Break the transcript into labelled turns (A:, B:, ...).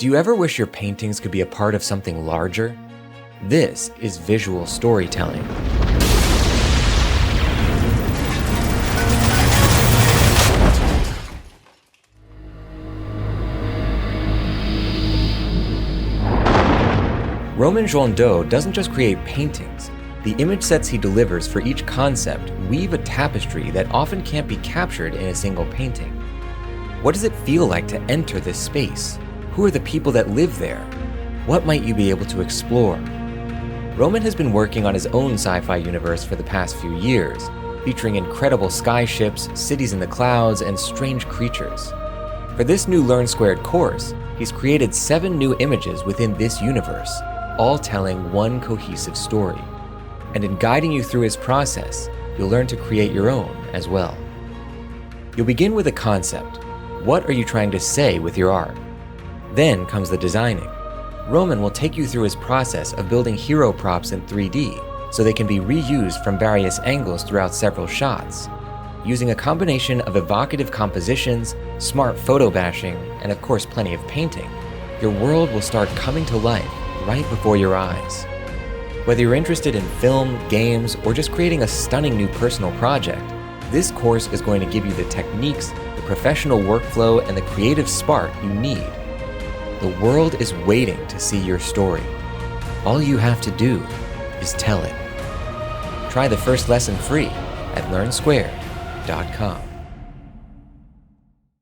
A: Do you ever wish your paintings could be a part of something larger? This is visual storytelling. Romain Jouandeau doesn't just create paintings. The image sets he delivers for each concept weave a tapestry that often can't be captured in a single painting. What does it feel like to enter this space? Who are the people that live there? What might you be able to explore? Romain has been working on his own sci-fi universe for the past few years, featuring incredible skyships, cities in the clouds, and strange creatures. For this new Learn Squared course, he's created 7 new images within this universe, all telling one cohesive story. And in guiding you through his process, you'll learn to create your own as well. You'll begin with a concept. What are you trying to say with your art? Then comes the designing. Romain will take you through his process of building hero props in 3D so they can be reused from various angles throughout several shots. Using a combination of evocative compositions, smart photo bashing, and of course plenty of painting, your world will start coming to life right before your eyes. Whether you're interested in film, games, or just creating a stunning new personal project, this course is going to give you the techniques, the professional workflow, and the creative spark you need. The world is waiting to see your story. All you have to do is tell it. Try the first lesson free at learnsquared.com.